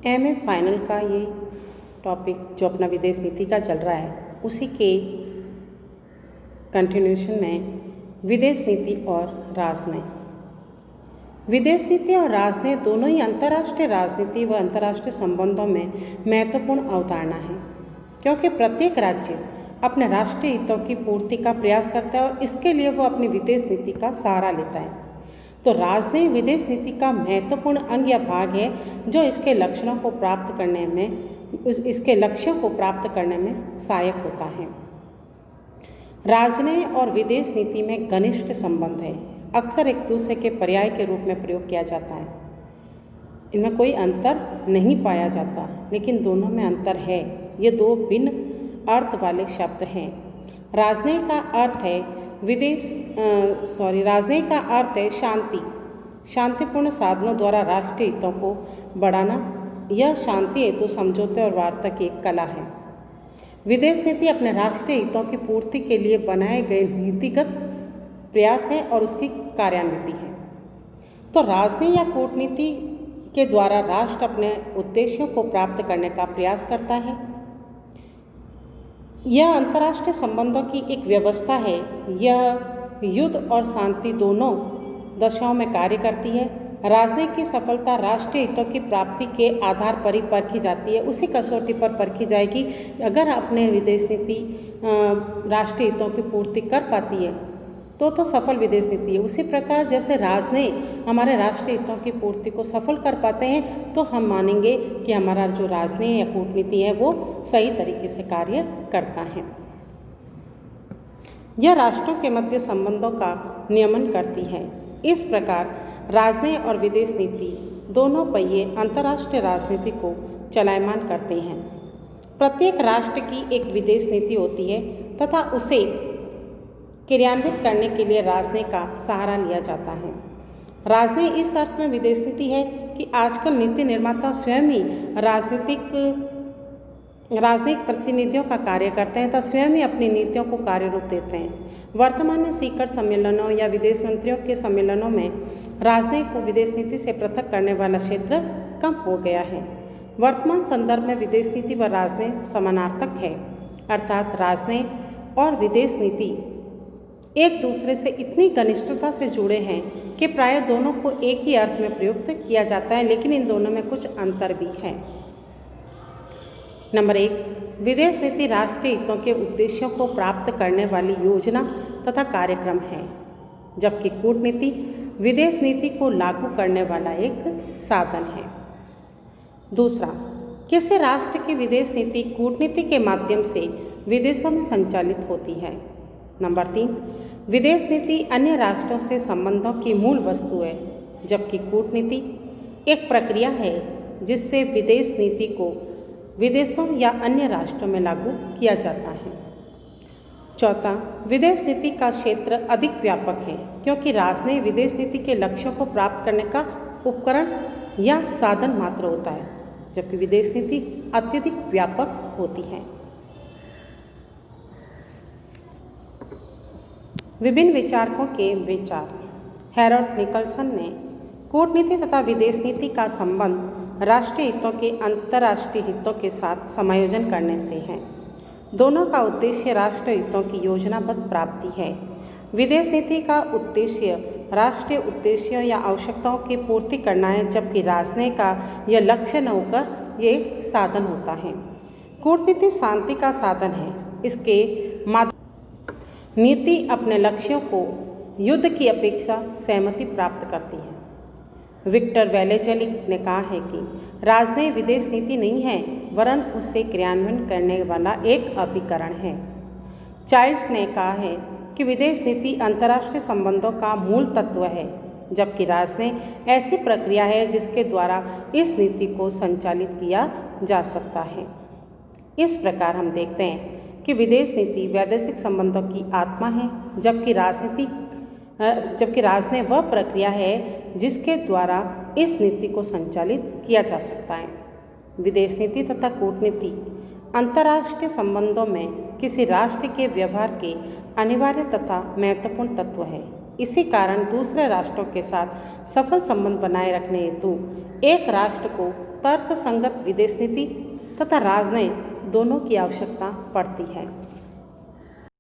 MA final का ये topic जो अपना विदेश नीति का चल रहा है, उसी के कंटिन्यूशन में विदेश नीति और राजनयिक। विदेश नीति और राजनयिक दोनों ही अंतर्राष्ट्रीय राजनीति व अंतर्राष्ट्रीय संबंधों में महत्वपूर्ण अवधारणा है, क्योंकि प्रत्येक राज्य अपने राष्ट्रीय हितों की पूर्ति का प्रयास करता है और इसके लिए वो अपनी विदेश नीति का सहारा लेता है। तो राजनयिक विदेश नीति का महत्वपूर्ण अंग या भाग है जो इसके लक्ष्यों को प्राप्त करने में सहायक होता है। राजनयिक और विदेश नीति में घनिष्ठ संबंध है, अक्सर एक दूसरे के पर्याय के रूप में प्रयोग किया जाता है। इनमें कोई अंतर नहीं पाया जाता, लेकिन दोनों में अंतर है। ये दो भिन्न अर्थ वाले शब्द हैं। राजनयिक का अर्थ है राजनयिक का अर्थ है शांतिपूर्ण साधनों द्वारा राष्ट्रीय हितों को बढ़ाना। यह शांति हेतु समझौते और वार्ता की एक कला है। विदेश नीति अपने राष्ट्रीय हितों की पूर्ति के लिए बनाए गए नीतिगत प्रयास है और उसकी कार्यान्विति है। तो राजनयिक या कूटनीति के द्वारा राष्ट्र अपने उद्देश्यों को प्राप्त करने का प्रयास करता है। यह अंतर्राष्ट्रीय संबंधों की एक व्यवस्था है। यह युद्ध और शांति दोनों दशाओं में कार्य करती है। राजनयिक की सफलता राष्ट्रीय हितों की प्राप्ति के आधार पर ही परखी जाती है। उसी कसौटी पर परखी जाएगी अगर अपने विदेश नीति राष्ट्रीय हितों की पूर्ति कर पाती है तो सफल विदेश नीति है। उसी प्रकार जैसे राजनयिक हमारे राष्ट्रीय हितों की पूर्ति को सफल कर पाते हैं तो हम मानेंगे कि हमारा जो राजनयिक या कूटनीति है वो सही तरीके से कार्य करता है। यह राष्ट्रों के मध्य संबंधों का नियमन करती है। इस प्रकार राजनयिक और विदेश नीति दोनों पहिए अंतर्राष्ट्रीय राजनीति को चलायमान करते हैं। प्रत्येक राष्ट्र की एक विदेश नीति होती है तथा उसे क्रियान्वित करने के लिए राजनयिक का सहारा लिया जाता है। राजनयिक इस अर्थ में विदेश नीति है कि आजकल नीति निर्माता स्वयं ही राजनयिक प्रतिनिधियों का कार्य करते हैं तथा स्वयं ही अपनी नीतियों को कार्य रूप देते हैं। वर्तमान में शिखर सम्मेलनों या विदेश मंत्रियों के सम्मेलनों में राजनयिक को विदेश नीति से पृथक करने वाला क्षेत्र कम हो गया है। वर्तमान संदर्भ में विदेश नीति व राजनयिक समानार्थक है, अर्थात राजनयिक और विदेश नीति एक दूसरे से इतनी घनिष्ठता से जुड़े हैं कि प्राय दोनों को एक ही अर्थ में प्रयुक्त किया जाता है, लेकिन इन दोनों में कुछ अंतर भी है। नंबर 1, विदेश नीति राष्ट्रीय हितों के उद्देश्यों को प्राप्त करने वाली योजना तथा कार्यक्रम है, जबकि कूटनीति विदेश नीति को लागू करने वाला एक साधन है। दूसरा, किसी राष्ट्र की विदेश नीति कूटनीति के माध्यम से विदेशों में संचालित होती है। नंबर 3, विदेश नीति अन्य राष्ट्रों से संबंधों की मूल वस्तु है, जबकि कूटनीति एक प्रक्रिया है जिससे विदेश नीति को विदेशों या अन्य राष्ट्रों में लागू किया जाता है। चौथा, विदेश नीति का क्षेत्र अधिक व्यापक है क्योंकि राजनयिक विदेश नीति के लक्ष्यों को प्राप्त करने का उपकरण या साधन मात्र होता है, जबकि विदेश नीति अत्यधिक व्यापक होती है। विभिन्न विचारकों के विचार। हैरोल्ड निकलसन ने कूटनीति तथा विदेश नीति का संबंध राष्ट्रीय हितों के अंतर्राष्ट्रीय हितों के साथ समायोजन करने से है। दोनों का उद्देश्य राष्ट्रीय हितों की योजनाबद्ध प्राप्ति है। विदेश नीति का उद्देश्य राष्ट्रीय उद्देश्यों या आवश्यकताओं की पूर्ति करना है, जबकि राजनयिक का यह लक्ष्य न होकर ये एक साधन होता है। कूटनीति शांति का साधन है। इसके माध्यम नीति अपने लक्ष्यों को युद्ध की अपेक्षा सहमति प्राप्त करती है। विक्टर वेलेज़ली ने कहा है कि राजनयिक विदेश नीति नहीं है, वरन उसे क्रियान्वयन करने वाला एक अभिकरण है। चाइल्ड्स ने कहा है कि विदेश नीति अंतर्राष्ट्रीय संबंधों का मूल तत्व है, जबकि राजनयिक ऐसी प्रक्रिया है जिसके द्वारा इस नीति को संचालित किया जा सकता है। इस प्रकार हम देखते हैं कि विदेश नीति वैदेशिक संबंधों की आत्मा है, जबकि राजनयिक वह प्रक्रिया है जिसके द्वारा इस नीति को संचालित किया जा सकता है। विदेश नीति तथा कूटनीति अंतर्राष्ट्रीय संबंधों में किसी राष्ट्र के व्यवहार के अनिवार्य तथा महत्वपूर्ण तत्व है। इसी कारण दूसरे राष्ट्रों के साथ सफल संबंध बनाए रखने हेतु एक राष्ट्र को तर्कसंगत विदेश नीति तथा राजनयिक दोनों की आवश्यकता पड़ती है।